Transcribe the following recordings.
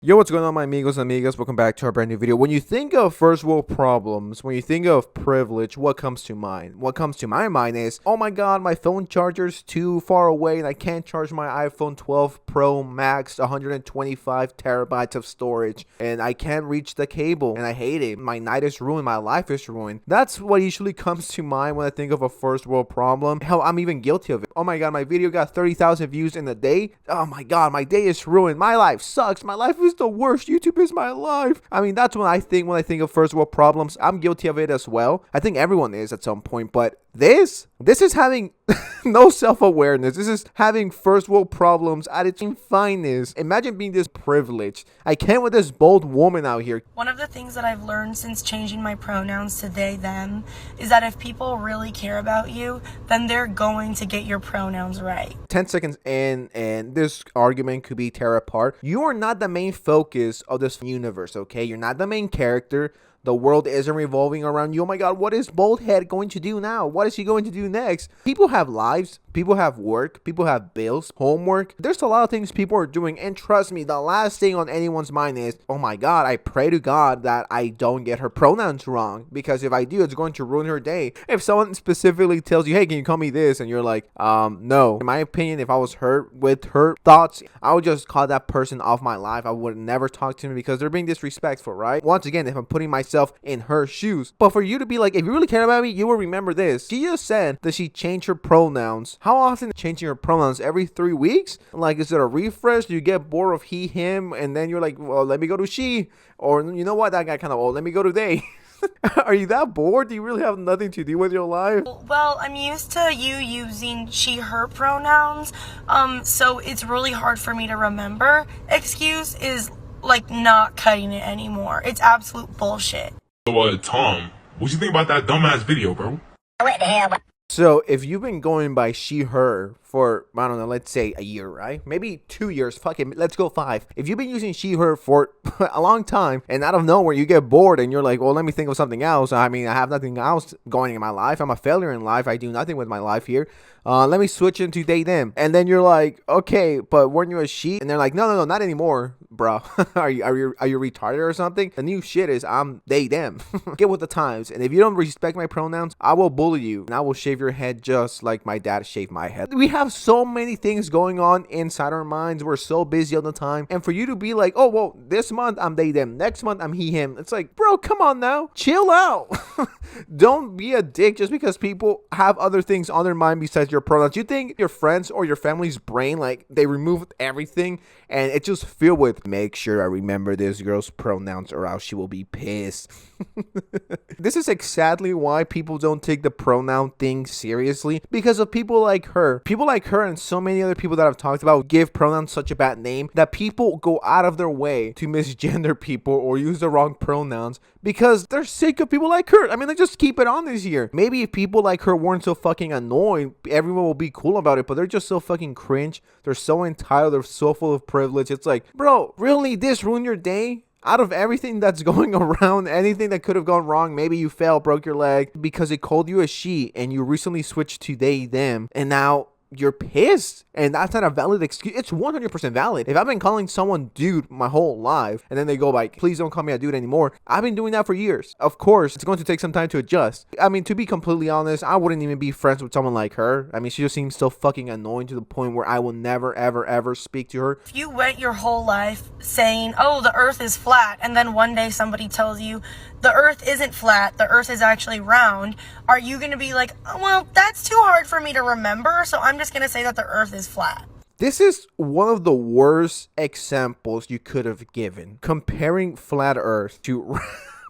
Yo, what's going on, my amigos and amigas? Welcome back to our brand new video. When you think of first world problems, when you think of privilege, what comes to mind? What comes to my mind is, oh my god, my phone charger's too far away and I can't charge my iPhone 12 Pro Max 125 terabytes of storage and I can't reach the cable and I hate it. My night is ruined, my life is ruined. That's what usually comes to mind when I think of a first world problem. Hell, I'm even guilty of it. Oh my god, my video got 30,000 views in a day. Oh my god, my day is ruined. My life sucks. My life is the worst. YouTube is my life. I mean, that's what I think when I think of first world problems. I'm guilty of it as well. I think everyone is at some point, but this is having no self-awareness. This is having first world problems at its finest. Imagine being this privileged. I can't with this bold woman out here. One of the things that I've learned since changing my pronouns to they, them, is that if people really care about you, then they're going to get your pronouns right. 10 seconds in, and this argument could be tear apart. You are not the main focus of this universe, okay? You're not the main character. The world isn't revolving around you. Oh my god, what is Boldhead going to do now? What is he going to do next? People have lives. People have work. People have bills, homework. There's a lot of things people are doing. And trust me, the last thing on anyone's mind is, oh my god, I pray to God that I don't get her pronouns wrong. Because if I do, it's going to ruin her day. If someone specifically tells you, hey, can you call me this? And you're like, no. In my opinion, if I was hurt with her thoughts, I would just call that person off my life. I would never talk to them because they're being disrespectful, right? Once again, if I'm putting myself in her shoes. But for you to be like, if you really care about me, you will remember this. She just said that she changed her pronouns. How often changing your pronouns? Every 3 weeks? Like, is it a refresh? Do you get bored of he, him, and then you're like, well, let me go to she, or you know what, that got kind of old, let me go to they. Are you that bored? Do you really have nothing to do with your life? Well, I'm used to you using she, her pronouns, so it's really hard for me to remember. Excuse is like not cutting it anymore. It's absolute bullshit. So, Tom, what you think about that dumbass video, bro? What the hell? So, if you've been going by she, her for, I don't know, let's say a year, right? Maybe 2 years, fuck it, let's go 5. If you've been using she, her for a long time, and out of nowhere you get bored and you're like, well, let me think of something else. I mean, I have nothing else going in my life. I'm a failure in life. I do nothing with my life here. Let me switch into they, them. And then you're like, okay, but weren't you a she? And they're like, no, not anymore, bro. are you retarded or something? The new shit is I'm they, them. Get with the times. And if you don't respect my pronouns, I will bully you and I will shave your head just like my dad shaved my head. We have so many things going on inside our minds. We're so busy all the time. And for you to be like, oh, well, this month I'm they, them. Next month I'm he, him. It's like, bro, come on now. Chill out. Don't be a dick just because people have other things on their mind besides your pronouns. You think your friends or your family's brain, like, they remove everything and it's just filled with, make sure I remember this girl's pronouns or else she will be pissed. This is exactly why people don't take the pronoun thing seriously, because of people like her. People like her and so many other people that I've talked about give pronouns such a bad name that people go out of their way to misgender people or use the wrong pronouns because they're sick of people like her. I mean, let's just keep it honest here. Maybe if people like her weren't so fucking annoying, everyone will be cool about it, but they're just so fucking cringe. They're so entitled. They're so full of privilege. It's like, bro, really, this ruined your day? Out of everything that's going around, anything that could have gone wrong, maybe you fell, broke your leg because it called you a she and you recently switched to they, them, and now you're pissed, and that's not a valid excuse. It's 100% valid. If I've been calling someone dude my whole life and then they go like, please don't call me a dude anymore, I've been doing that for years. Of course it's going to take some time to adjust. I mean, to be completely honest, I wouldn't even be friends with someone like her. I mean, she just seems so fucking annoying to the point where I will never ever speak to her. If you went your whole life saying, oh, the earth is flat, and then one day somebody tells you the earth isn't flat, the earth is actually round, are you going to be like, oh, well, that's too hard for me to remember, so I'm just going to say that the earth is flat? This is one of the worst examples you could have given. Comparing flat earth to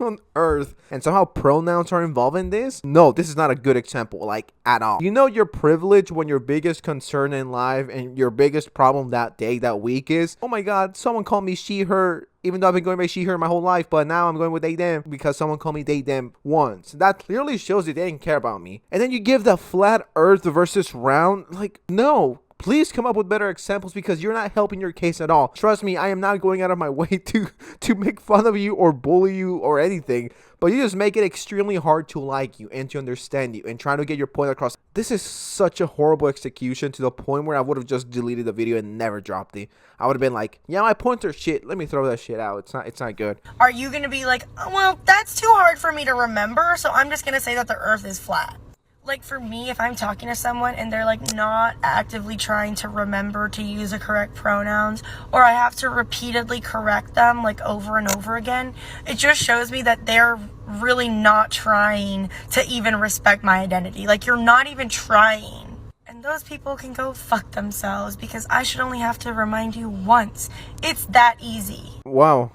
on earth, and somehow pronouns are involved in this. No, this is not a good example, like, at all. You know your privilege when your biggest concern in life and your biggest problem that day, that week is, oh my god, someone called me she, her, even though I've been going by she, her my whole life, but now I'm going with they, them because someone called me they, them once. That clearly shows that they didn't care about me. And then you give the flat earth versus round, like, no. Please come up with better examples because you're not helping your case at all. Trust me, I am not going out of my way to make fun of you or bully you or anything, but you just make it extremely hard to like you and to understand you and trying to get your point across. This is such a horrible execution to the point where I would have just deleted the video and never dropped it. I would have been like, yeah, my pointer shit. Let me throw that shit out. It's not good. Are you going to be like, oh, well, that's too hard for me to remember, so I'm just going to say that the earth is flat? Like for me, if I'm talking to someone and they're like not actively trying to remember to use the correct pronouns, or I have to repeatedly correct them like over and over again, it just shows me that they're really not trying to even respect my identity. Like you're not even trying. And those people can go fuck themselves, because I should only have to remind you once. It's that easy. Wow.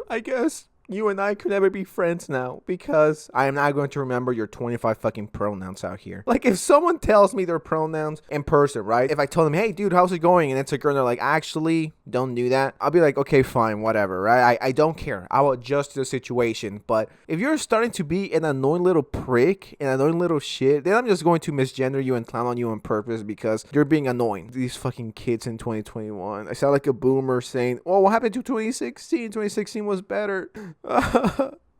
I guess you and I could never be friends now, because I am not going to remember your 25 fucking pronouns out here. Like, if someone tells me their pronouns in person, right? If I tell them, hey, dude, how's it going? And it's a girl and they're like, actually, don't do that. I'll be like, okay, fine, whatever, right? I don't care. I will adjust to the situation. But if you're starting to be an annoying little prick, an annoying little shit, then I'm just going to misgender you and clown on you on purpose because you're being annoying. These fucking kids in 2021. I sound like a boomer saying, well, what happened to 2016? 2016 was better.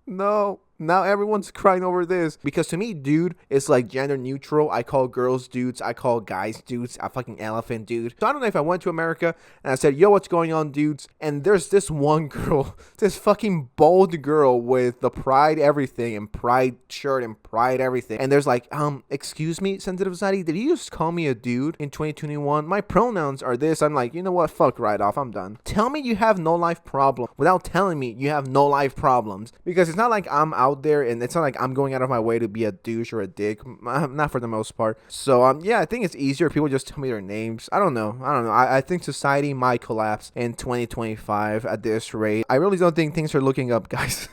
No. Now everyone's crying over this, because to me, dude is like gender neutral. I call girls dudes, I call guys dudes. A fucking elephant, dude. So I don't know if I went to America and I said, yo, what's going on, dudes? And there's this one girl, this fucking bold girl with the pride everything and pride shirt and pride everything. And there's like, excuse me, sensitive society, did you just call me a dude in 2021? My pronouns are this. I'm like, you know what? Fuck right off. I'm done. Tell me you have no life problem without telling me you have no life problems, because it's not like I'm out there, and it's not like I'm going out of my way to be a douche or a dick, not for the most part. So yeah, I think it's easier if people just tell me their names. I don't know. I think society might collapse in 2025 at this rate. I really don't think things are looking up, guys.